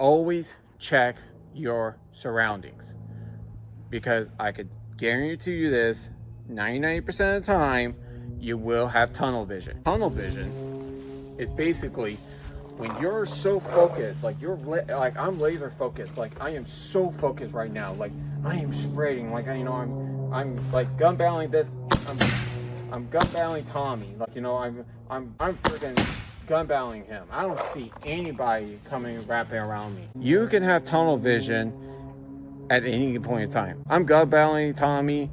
Always check your surroundings, because I could guarantee you this, 99% of the time, you will have tunnel vision. Tunnel vision is basically when you're so focused, like like I'm laser focused, like I am so focused right now, like I am spreading, like I'm like gun battling this, I'm gun battling Tommy, like I'm freaking gun battling him. I don't see anybody coming wrapping around me. You can have tunnel vision at any point in time. I'm gun battling Tommy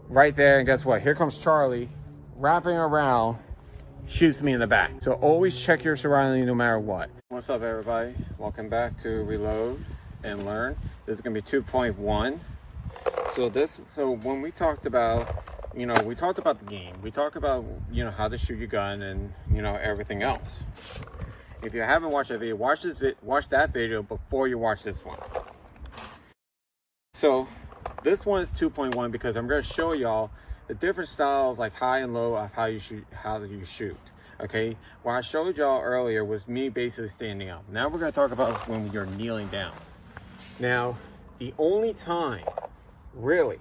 right there, and guess what? Here comes Charlie wrapping around, shoots me in the back. So always check your surroundings no matter what. What's up, everybody? Welcome back to Reload and Learn. This is gonna be 2.1. So when we talked about, we talked about the game. We talked about, how to shoot your gun and, everything else. If you haven't watched that video, watch that video before you watch this one. So this one is 2.1 because I'm going to show y'all the different styles, like high and low, of how you shoot. Okay, what I showed y'all earlier was me basically standing up. Now we're going to talk about when you're kneeling down. Now, the only time really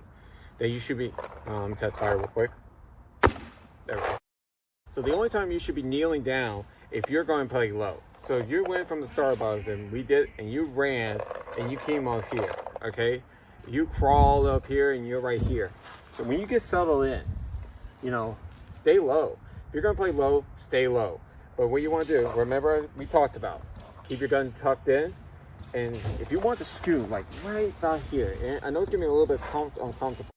that you should be, let me test fire real quick. There we go. So the only time you should be kneeling down if you're going to play low. So if you went from the Starbucks and you ran and you came up here, okay? You crawl up here and you're right here. So when you get settled in, stay low. If you're gonna play low, stay low. But what you want to do, remember we talked about, keep your gun tucked in. And if you want to scoot, like right about here, and I know it's gonna be a little bit uncomfortable,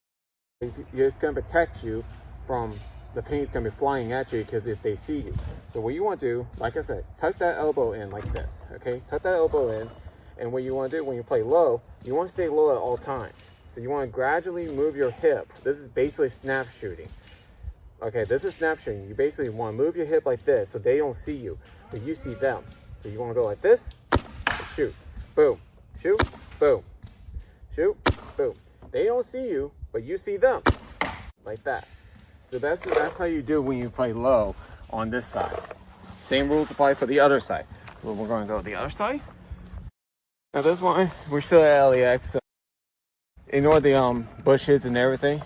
it's gonna protect you from the paint's gonna be flying at you, because if they see you. So what you want to do, like I said, tuck that elbow in like this, okay? Tuck that elbow in. And what you want to do when you play low, you want to stay low at all times. So you want to gradually move your hip. This is basically snap shooting. Okay, this is snap shooting. You basically want to move your hip like this so they don't see you, but you see them. So you want to go like this, shoot, boom, shoot, boom, shoot, boom. They don't see you, but you see them, like that. So that's how you do when you play low on this side. Same rules apply for the other side. Well, we're going to go to the other side. Now this one, we're still at LEX, so ignore the bushes and everything.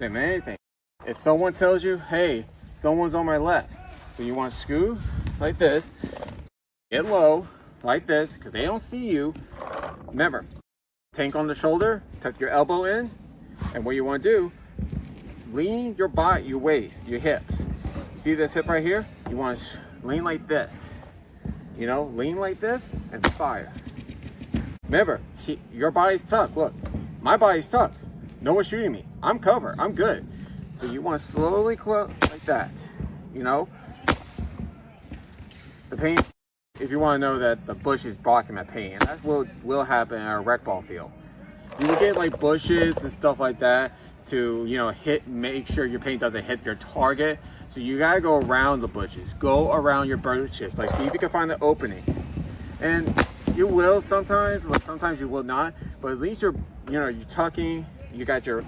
Same anything. If someone tells you, hey, someone's on my left, so you want to scoot like this, get low like this, because they don't see you. Remember, tank on the shoulder, tuck your elbow in, and what you want to do, lean your body, your waist, your hips. See this hip right here? You want to lean like this. Lean like this and fire. Remember, your body's tucked. Look, my body's tucked. No one's shooting me. I'm covered. I'm good. So you want to slowly close like that. The paint, if you want to know that the bush is blocking that paint, and that's what will happen in a rec ball field. You will get like bushes and stuff like that to, make sure your paint doesn't hit your target. So you got to go around the bushes. Go around your bushes. Like, see if you can find the opening. And you will sometimes, but sometimes you will not. But at least you're tucking. You got your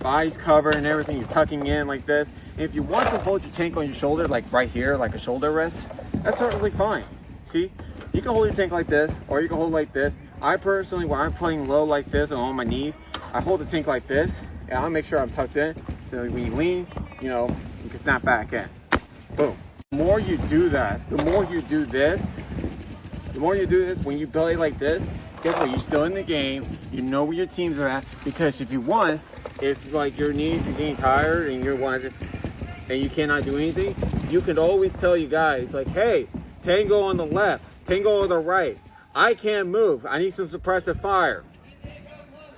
body's covered and everything. You're tucking in like this. And if you want to hold your tank on your shoulder, like right here, like a shoulder rest, that's certainly fine. See, you can hold your tank like this, or you can hold it like this. I personally, when I'm playing low like this and on my knees, I hold the tank like this, and I'll make sure I'm tucked in. So when you lean, you can snap back in. Boom. The more you do that, the more you do this, when you play like this, guess what? You're still in the game. You know where your teams are at. Because if like your knees are getting tired and and you cannot do anything, you can always tell you guys like, hey, tango on the left, tango on the right. I can't move. I need some suppressive fire.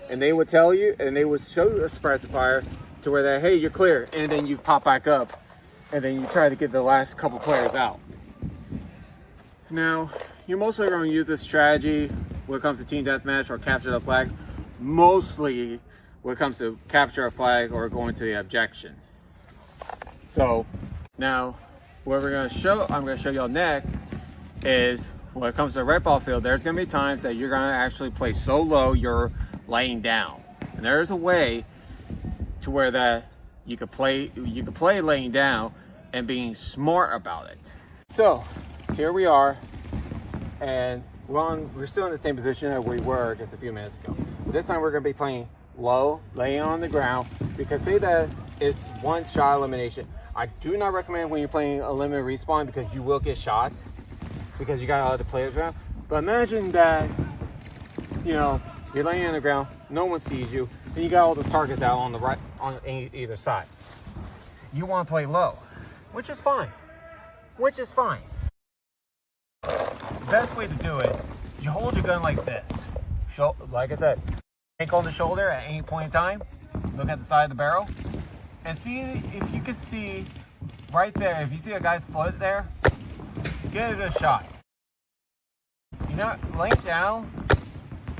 And they would tell you, and they would show you a suppressive fire to where that, hey, you're clear. And then you pop back up, and then you try to get the last couple players out. Now, you're mostly going to use this strategy when it comes to team deathmatch or capture the flag. Mostly when it comes to capture a flag or going to the objection. So now what I'm going to show y'all next is when it comes to a red ball field, there's going to be times that you're going to actually play so low you're laying down. And there's a way to where that you could play laying down and being smart about it. So here we are, and we're still in the same position that we were just a few minutes ago. This time we're going to be playing low, laying on the ground, because say that it's one shot elimination. I do not recommend when you're playing a limited respawn because you will get shot because you got other players around. But imagine that, you know, you're laying on the ground, no one sees you, and you got all those targets out on the right, on either side. You want to play low, which is fine. Which is fine. The best way to do it, you hold your gun like this. Like I said, take on the shoulder at any point in time. Look at the side of the barrel. And see if you can see right there, if you see a guy's foot there, get a good shot. You know, laying down,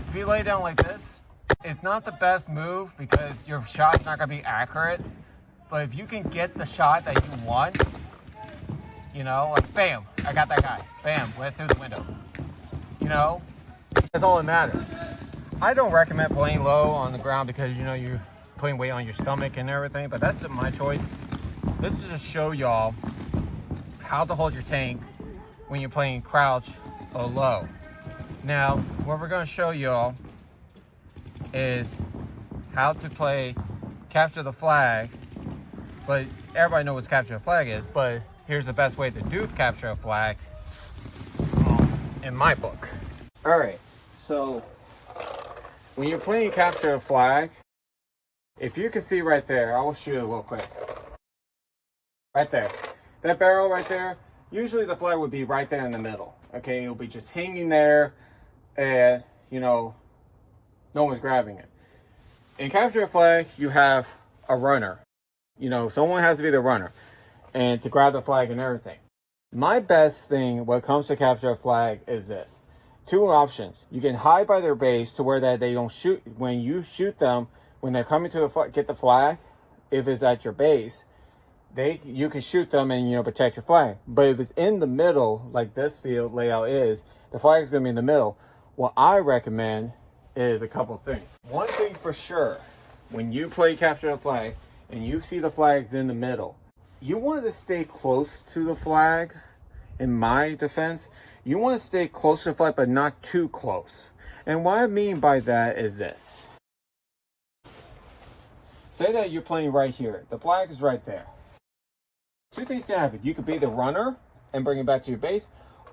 if you lay down like this, it's not the best move because your shot's not going to be accurate. But if you can get the shot that you want, you know, like bam, I got that guy. Bam, went through the window. You know, that's all that matters. I don't recommend playing low on the ground because, you know, you're putting weight on your stomach and everything, but that's my choice. This is to show y'all how to hold your tank when you're playing crouch or low. Now, what we're going to show y'all is how to play capture the flag, but everybody knows what capture the flag is, but here's the best way to do capture a flag in my book. All right, so when you're playing capture a flag, if you can see right there, I will shoot it real quick. Right there, that barrel right there, usually the flag would be right there in the middle. Okay, it'll be just hanging there and, you know, no one's grabbing it. In capture a flag, you have a runner. You know, someone has to be the runner and to grab the flag and everything. My best thing when it comes to capture a flag is this. Two options. You can hide by their base to where that they don't shoot. When you shoot them, when they're coming to get the flag, if it's at your base, you can shoot them and, you know, protect your flag. But if it's in the middle, like this field layout is, the flag is going to be in the middle. What I recommend is a couple things. One thing for sure, when you play capture the flag and you see the flags in the middle, you want to stay close to the flag. In my defense, you want to stay close to the flag, but not too close. And what I mean by that is this. Say that you're playing right here. The flag is right there. Two things can happen. You could be the runner and bring it back to your base,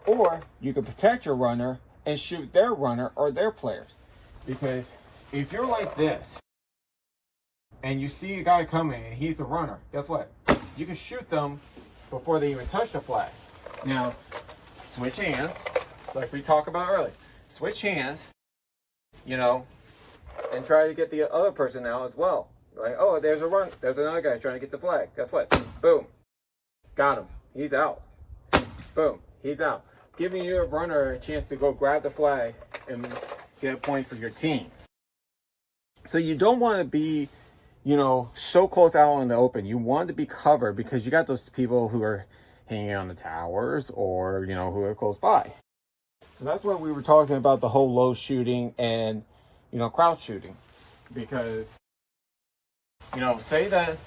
or you could protect your runner and shoot their runner or their players. Because if you're like this, and you see a guy coming and he's the runner, guess what? You can shoot them before they even touch the flag. Now, switch hands, like we talked about earlier. Switch hands, you know, and try to get the other person out as well. Like, oh, there's another guy trying to get the flag. Guess what? Boom. Got him. He's out. Boom. He's out. Giving you a runner a chance to go grab the flag and get a point for your team. So you don't want to be, you know, so close out in the open. You want to be covered because you got those people who are hanging on the towers or, you know, who are close by. So that's what we were talking about, the whole low shooting and, you know, crouch shooting. Because, you know, say that,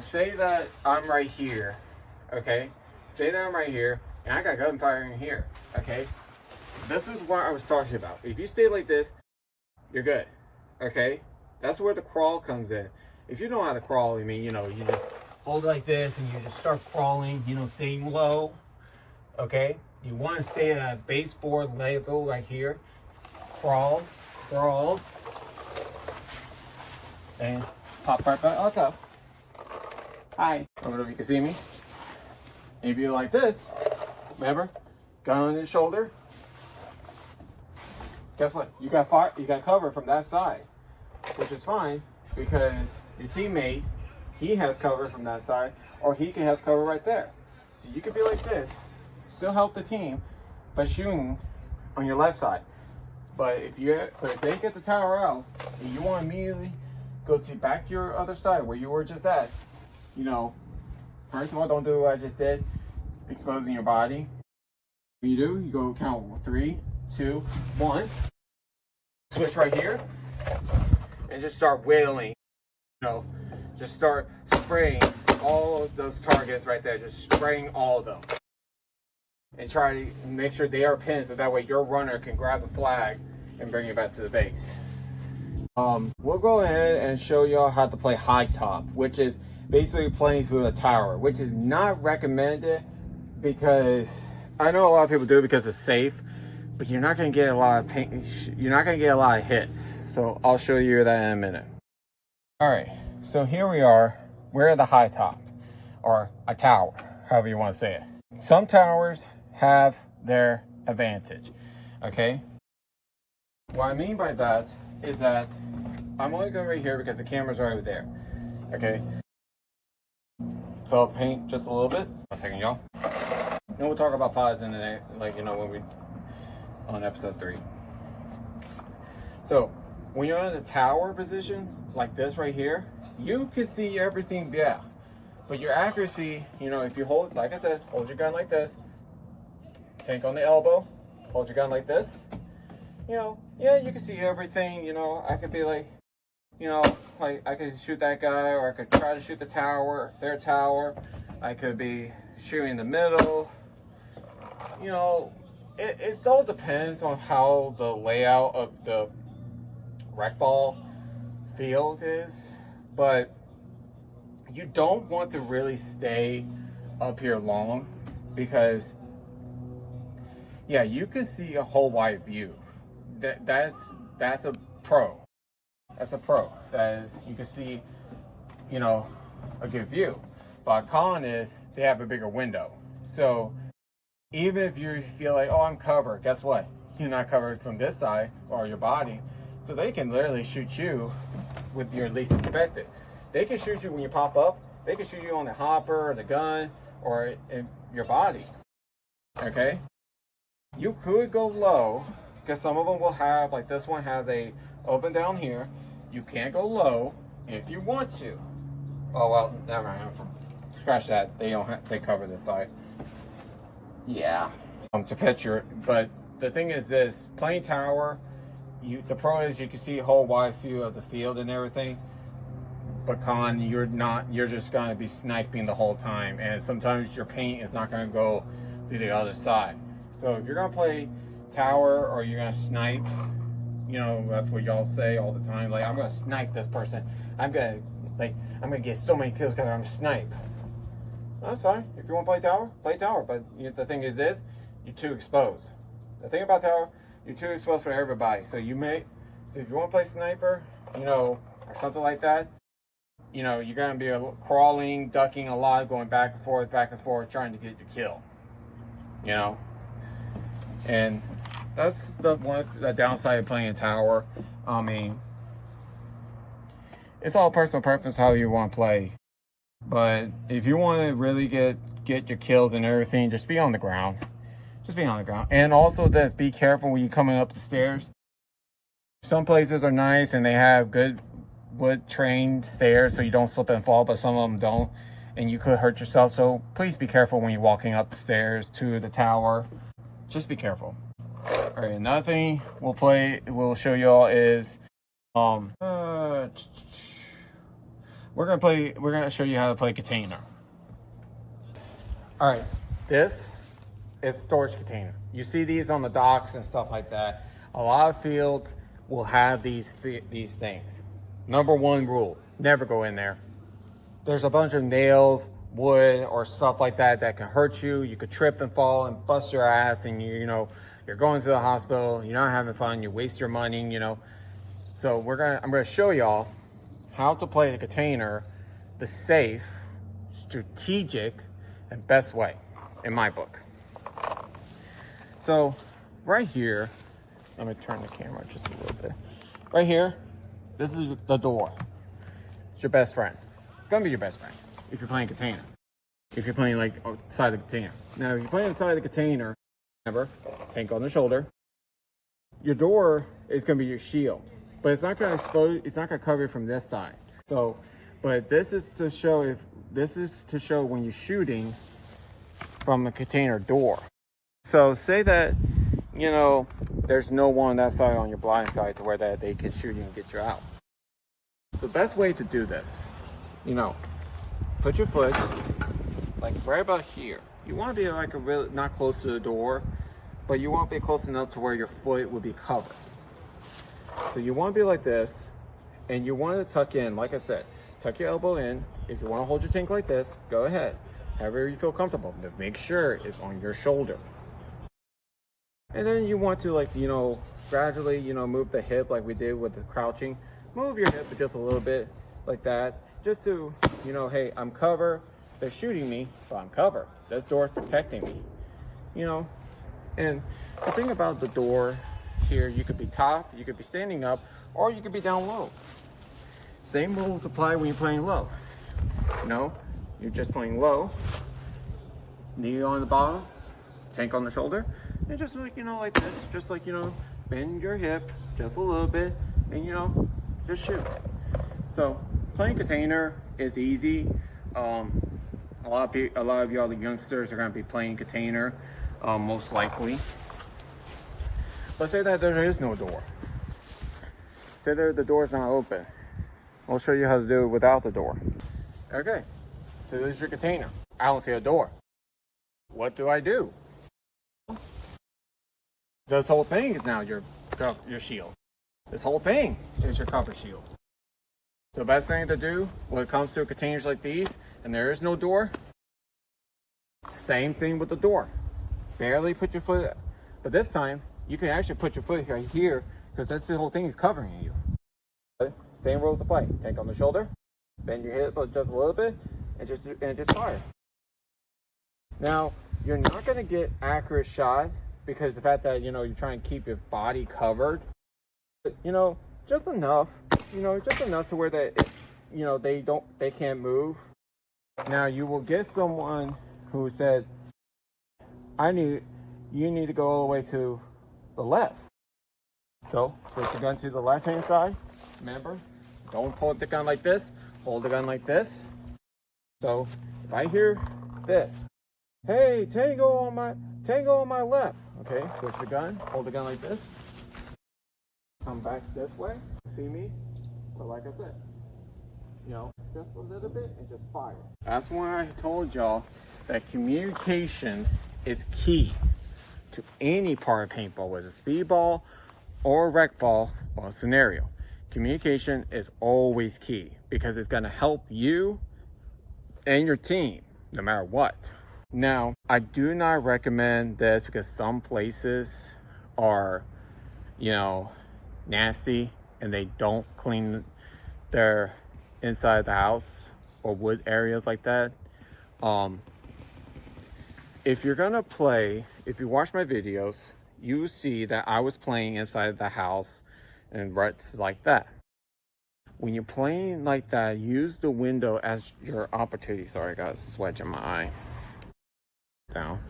say that I'm right here, okay? Say that I'm right here and I got gunfire in here, okay? This is what I was talking about. If you stay like this, you're good, okay? That's where the crawl comes in. If you know how to crawl, I mean, you know, you just hold like this and you just start crawling, you know, staying low, okay? You want to stay at a baseboard level right here. Crawl, crawl, and pop right back up. Hi. I don't know if you can see me. If you're like this, remember, gun on your shoulder. Guess what? You got fire. You got cover from that side, which is fine because your teammate, he has cover from that side, or he can have cover right there. So you could be like this, still help the team, but shooting on your left side. But if they get the tower out, and you want to immediately go back to your other side where you were just at, you know, first of all, don't do what I just did, exposing your body. What you do, you go count 3, 2, 1. Switch right here, and just start wailing. You know, just start spraying all of those targets right there. Just spraying all of them. and try to make sure they are pinned so that way your runner can grab the flag and bring it back to the base. We'll go ahead and show y'all how to play high top, which is basically playing through a tower, which is not recommended because I know a lot of people do it because it's safe, but you're not going to get a lot of paint. You're not going to get a lot of hits. So I'll show you that in a minute. All right, so here we are. We're at the high top, or a tower, however you want to say it. Some towers have their advantage, okay? What I mean by that is that I'm only going right here because the camera's right over there, okay? Fill up paint just a little bit. One second, y'all. And we'll talk about pods in the day, like, you know, when we on episode 3. So when you're in a tower position like this right here, you can see everything, yeah, but your accuracy, you know, if you hold, like I said, hold your gun like this, tank on the elbow, hold your gun like this, you know, yeah, you can see everything. You know, I could be like, you know, like I could shoot that guy, or I could try to shoot the tower, their tower. I could be shooting in the middle. You know, it all depends on how the layout of the rec ball field is, but you don't want to really stay up here long because, yeah, you can see a whole wide view. That's a pro. That's a pro. That is, you can see, you know, a good view. But con is they have a bigger window. So even if you feel like, oh, I'm covered, guess what? You're not covered from this side or your body. So they can literally shoot you with your least expected. They can shoot you when you pop up. They can shoot you on the hopper or the gun or in your body. Okay? You could go low because some of them will have, like this one has a open down here. You can't go low if you want to. Oh, well, never mind. Scratch that. They don't have, they cover this side. Yeah. To picture, but the thing is this, playing tower, the pro is you can see a whole wide view of the field and everything. But con, you're just going to be sniping the whole time, and sometimes your paint is not going to go to the other side. So if you're going to play tower or you're going to snipe, you know, that's what y'all say all the time, like, I'm going to snipe this person. I'm going to get so many kills because I'm a snipe. That's fine. If you want to play tower. But the thing is this, you're too exposed. The thing about tower, you're too exposed for everybody. So if you want to play sniper, you know, or something like that, you know, you're going to be crawling, ducking a lot, going back and forth, trying to get your kill. You know? And that's the downside of playing tower. I mean, it's all personal preference how you want to play. But if you want to really get your kills and everything, just be on the ground. Just be on the ground. And also be careful when you're coming up the stairs. Some places are nice and they have good wood trained stairs so you don't slip and fall, but some of them don't, and you could hurt yourself. So please be careful when you're walking up the stairs to the tower. Just be careful. All right, another thing we'll show y'all is we're gonna show you how to play container. All right, this is storage container. You see these on the docks and stuff like that. A lot of fields will have these things. Number one rule, never go in there. There's a bunch of nails, wood, or stuff like that that can hurt you. You could trip and fall and bust your ass, and you're going to the hospital, you're not having fun, you waste your money, you know. So I'm gonna show y'all how to play the container the safe, strategic, and best way, in my book. So right here, let me turn the camera just a little bit. Right here, this is the door. It's your best friend. It's gonna be your best friend if you're playing container. If you're playing like outside the container. Now, if you're playing inside the container, remember, tank on the shoulder. Your door is gonna be your shield, but it's not gonna cover you from this side. So, but this is to show when you're shooting from the container door. So say that, you know, there's no one on that side on your blind side to where that they can shoot you and get you out. So the best way to do this, you know, put your foot like right about here. you want to be like a really not close to the door, but you want to be close enough to where your foot would be covered. So you want to be like this, and you want to tuck in, like I said, tuck your elbow in. If you want to hold your tank like this, go ahead. However you feel comfortable, but make sure it's on your shoulder. And then you want to, like, you know, gradually, you know, move the hip like we did with the crouching. Move your hip just a little bit like that, just to, you know, hey, I'm covered. They're shooting me, but I'm covered. This door is protecting me, you know. And the thing about the door here, you could be top, you could be standing up, or you could be down low. Same rules apply when you're playing low. You know, you're just playing low, knee on the bottom, tank on the shoulder, and just like, you know, like this, just like, you know, bend your hip just a little bit, and, you know, just shoot. So playing container is easy. A lot of y'all, the youngsters, are going to be playing container, most likely. But say that there is no door. Say that the door is not open. I'll show you how to do it without the door. Okay, so this is your container. I don't see a door. What do I do? This whole thing is now your shield. This whole thing is your cover shield. So the best thing to do when it comes to containers like these, and there is no door, same thing with the door. Barely put your foot, but this time you can actually put your foot right here, because that's the whole thing is covering you. Same rules apply. Tank on the shoulder, bend your hip just a little bit, and just fire. Now you're not going to get accurate shot because the fact that, you know, you're trying to keep your body covered, but, you know, just enough, you know, just enough to where that, you know, they can't move. Now you will get someone who said, you need to go all the way to the left. So switch your gun to the left hand side. Remember, don't hold the gun like this, hold the gun like this. So if I hear this, hey, tango on my left. Okay, switch the gun, hold the gun like this. Come back this way, see me, but like I said, you know, just a little bit and just fire. That's why I told y'all that communication is key to any part of paintball, whether it's speedball or rec ball or scenario. Communication is always key because it's going to help you and your team no matter what. Now, I do not recommend this because some places are, you know, nasty and they don't clean their inside the house or wood areas like that. If you're gonna play, if you watch my videos, you see that I was playing inside the house and ruts like that. When you're playing like that, use the window as your opportunity. Sorry guys, sweat in my eye. Down.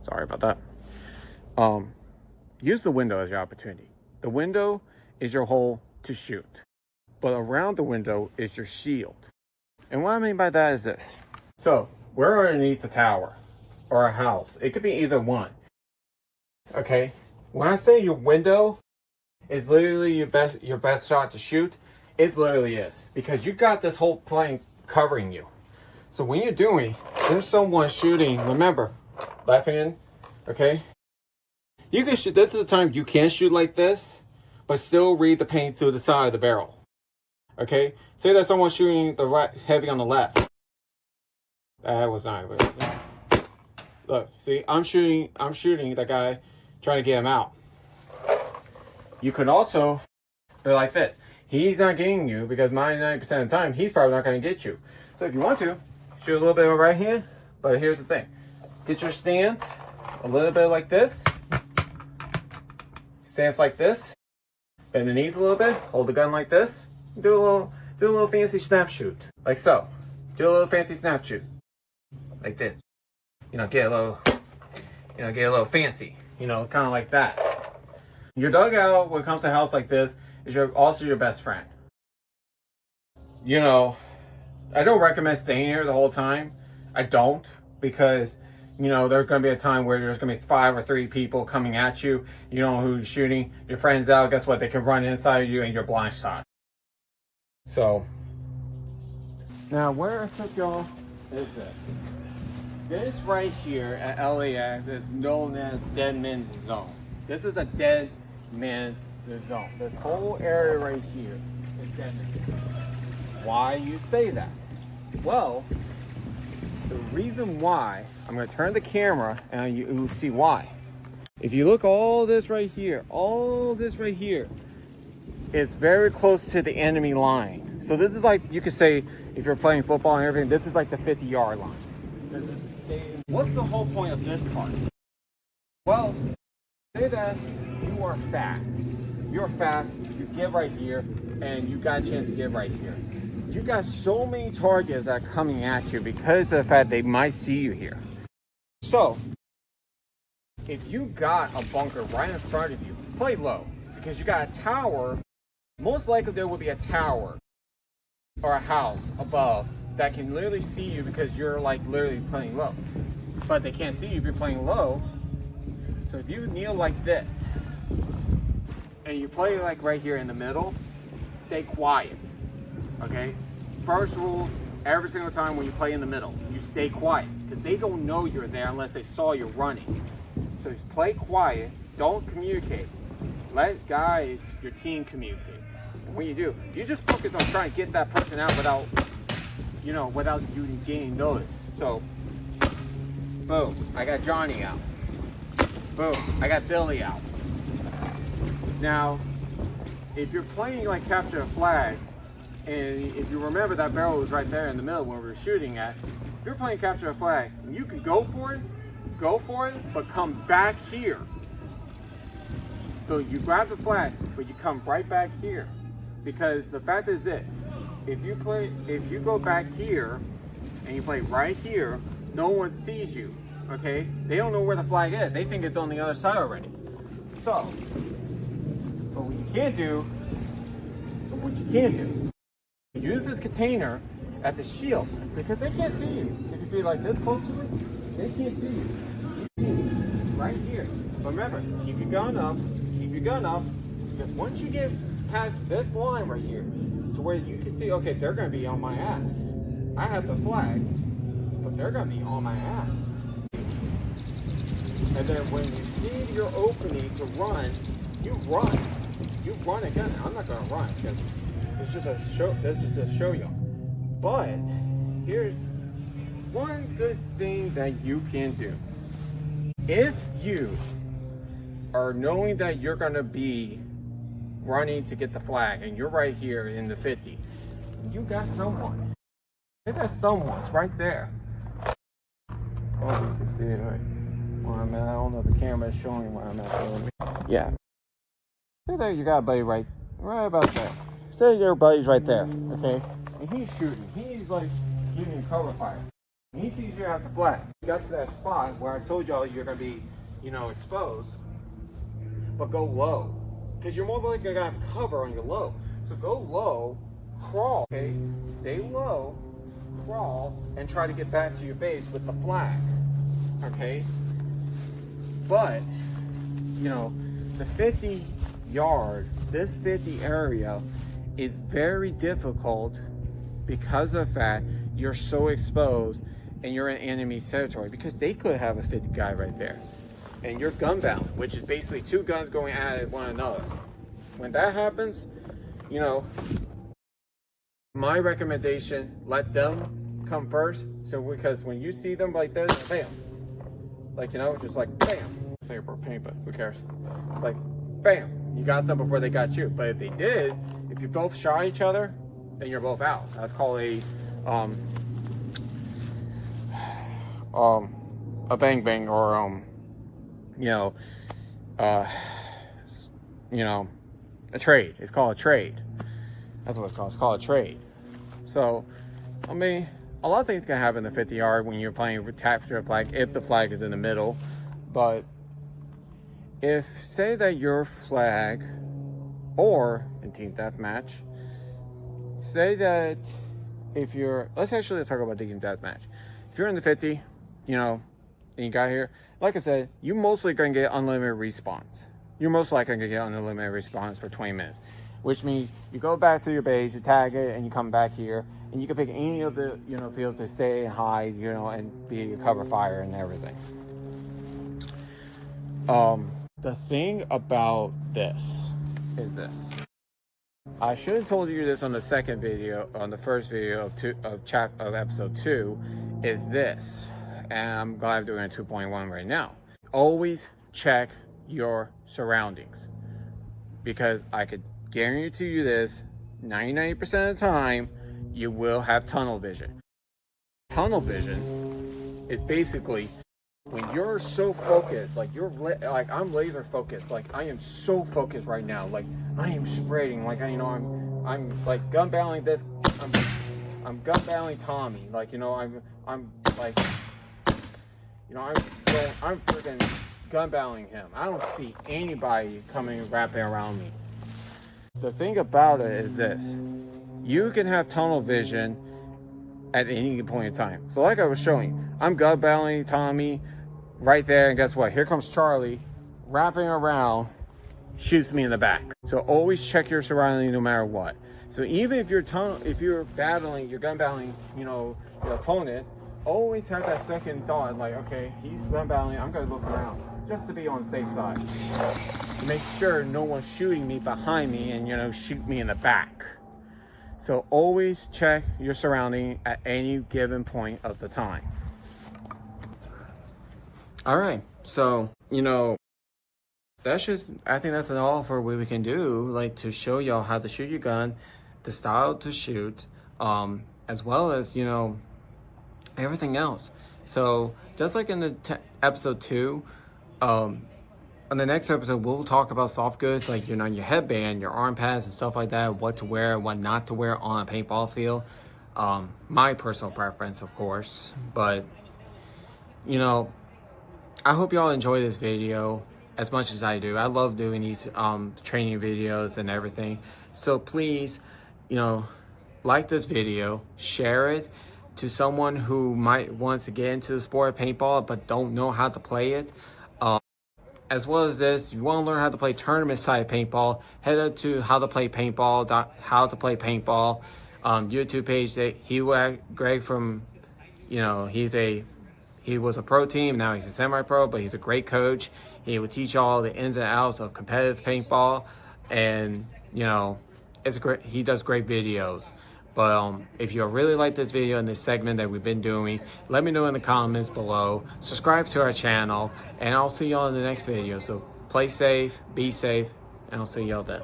Sorry about that. Use the window as your opportunity. The window is your hole to shoot, but around the window is your shield. And what I mean by that is this. So we're underneath a tower or a house. It could be either one. Okay. When I say your window is literally your best shot to shoot, it literally is, because you got this whole plane covering you. So when you're doing, there's someone shooting, remember, left hand, okay? You can shoot, this is the time you can shoot like this, but still read the paint through the side of the barrel, okay? Say that someone's shooting the right, heavy on the left. That was not good. Look, see, I'm shooting that guy, trying to get him out. You could also be like this. He's not getting you because 99% of the time, he's probably not going to get you. So if you want to, shoot a little bit of right hand, but here's the thing. Get your stance a little bit like this. Stance like this. Bend the knees a little bit. Hold the gun like this. Do a little fancy snap shoot. Like so. Do a little fancy snap shoot. Like this. You know, get a little fancy. You know, kind of like that. Your dugout, when it comes to a house like this, is also your best friend. You know, I don't recommend staying here the whole time. I don't, because, you know, there's going to be a time where there's going to be 5 or 3 people coming at you. You know who's shooting. Your friend's out. Guess what? They can run inside of you and you're blind shot. So, now where I took y'all is this. This right here at LAX is known as dead man's zone. This is a dead man's zone. This whole area right here is dead man's zone. Why you say that? Well, the reason why, I'm going to turn the camera and you'll see why. If you look all this right here, it's very close to the enemy line. So this is like, you could say, if you're playing football and everything, this is like the 50-yard line. What's the whole point of this part? Well, say that you are fast. You're fast, you get right here, and you got a chance to get right here. You got so many targets that are coming at you because of the fact they might see you here. So, if you got a bunker right in front of you, play low. Because you got a tower, most likely there will be a tower or a house above that can literally see you because you're like literally playing low. But they can't see you if you're playing low. So if you kneel like this and you play like right here in the middle, stay quiet. Okay? First rule, every single time when you play in the middle, you stay quiet because they don't know you're there unless they saw you running. So play quiet, don't communicate. Let guys, your team communicate. And when you do, you just focus on trying to get that person out without you gaining notice. So, boom, I got Johnny out. Boom, I got Billy out. Now, if you're playing like capture a flag, and if you remember that barrel was right there in the middle when we were shooting at, if you're playing capture a flag, you can go for it, but come back here. So you grab the flag, but you come right back here. Because the fact is this, if you go back here and you play right here, no one sees you, okay? They don't know where the flag is. They think it's on the other side already. So, but what you can do, use this container as a shield because they can't see you. If you be like this close to it, they can't see you. You see right here. But remember, keep your gun up, because once you get past this line right here, to where you can see, okay, they're going to be on my ass. I have the flag, but they're going to be on my ass. And then when you see your opening to run, you run. You run again. I'm not going to run because it's just a show. This is to show you. But here's one good thing that you can do. If you are knowing that you're going to be running to get the flag and you're right here in the 50, you got someone. You got someone's right there. Oh, you can see it right where I'm at. I don't know if the camera is showing where I'm at. Yeah. Say that you got a buddy right about there. Say your buddy's right there, okay? And he's shooting. He's like giving you cover fire. And he sees you at the flag. You got to that spot where I told y'all you're going to be, exposed. But go low. Because you're more likely going to have cover on your low. So go low, crawl, okay? Stay low, crawl, and try to get back to your base with the flag, okay? But, the 50-yard, this 50 area is very difficult because of the fact you're so exposed and you're in enemy territory because they could have a 50 guy right there. And you're gun bound, which is basically two guns going at one another. When that happens, my recommendation, let them come first. So because when you see them like this, bam. Like, it's just like bam. Paper, paint, but who cares? It's like bam. You got them before they got you. But if they did, if you both shot each other, then you're both out. That's called a bang bang or a trade. It's called a trade. That's what it's called. It's called a trade. So, a lot of things can happen in the 50-yard when you're playing capture a flag if the flag is in the middle. But if, say that your flag, or in team deathmatch, say that if you're, let's talk about team deathmatch. If you're in the 50, and you got here, like I said, you're mostly going to get unlimited respawns. You're most likely going to get unlimited respawns for 20 minutes. which means you go back to your base, you tag it, and you come back here, and you can pick any of the, you know, fields to stay and hide, you know, and be your cover fire and everything. The thing about this is this. I should have told you this on the second video, on the first video of episode 2, is this, and I'm glad I'm doing a 2.1 right now. Always check your surroundings, because I could guarantee you this, 99% of the time, you will have tunnel vision. Tunnel vision is basically when you're so focused, like like I'm laser focused, like I am so focused right now, like I am spreading, like I'm like gun battling this, I'm gun battling Tommy, like, you know, I'm like, you know, I'm freaking gun battling him. I don't see anybody coming wrapping around me. The thing about it is this: you can have tunnel vision at any point in time. So like I was showing, I'm gun battling Tommy right there, and guess what? Here comes Charlie wrapping around, shoots me in the back. So always check your surroundings no matter what. So even if you're battling, you're gun battling, you know, your opponent, always have that second thought, like, okay, he's gun battling, I'm gonna look around just to be on the safe side, to make sure no one's shooting me behind me and, you know, shoot me in the back. So always check your surrounding at any given point of the time. All right, so, you know, that's just, I think that's all for what we can do, like to show y'all how to shoot your gun, the style to shoot, as well as, you know, everything else. So just like in the episode 2, on the next episode, we'll talk about soft goods, like, you know, your headband, your arm pads and stuff like that, what to wear, what not to wear on a paintball field. My personal preference, of course, but, you know, I hope y'all enjoy this video as much as I do. I love doing these training videos and everything. So please, you know, like this video, share it to someone who might want to get into the sport of paintball but don't know how to play it. As well as this, if you want to learn how to play tournament side paintball, head up to How to Play Paintball YouTube page. That Greg from, you know, he was a pro team, now he's a semi-pro, but he's a great coach. He will teach all the ins and outs of competitive paintball, and, you know, he does great videos. But if you really like this video and this segment that we've been doing, let me know in the comments below. Subscribe to our channel, and I'll see y'all in the next video. So play safe, be safe, and I'll see y'all then.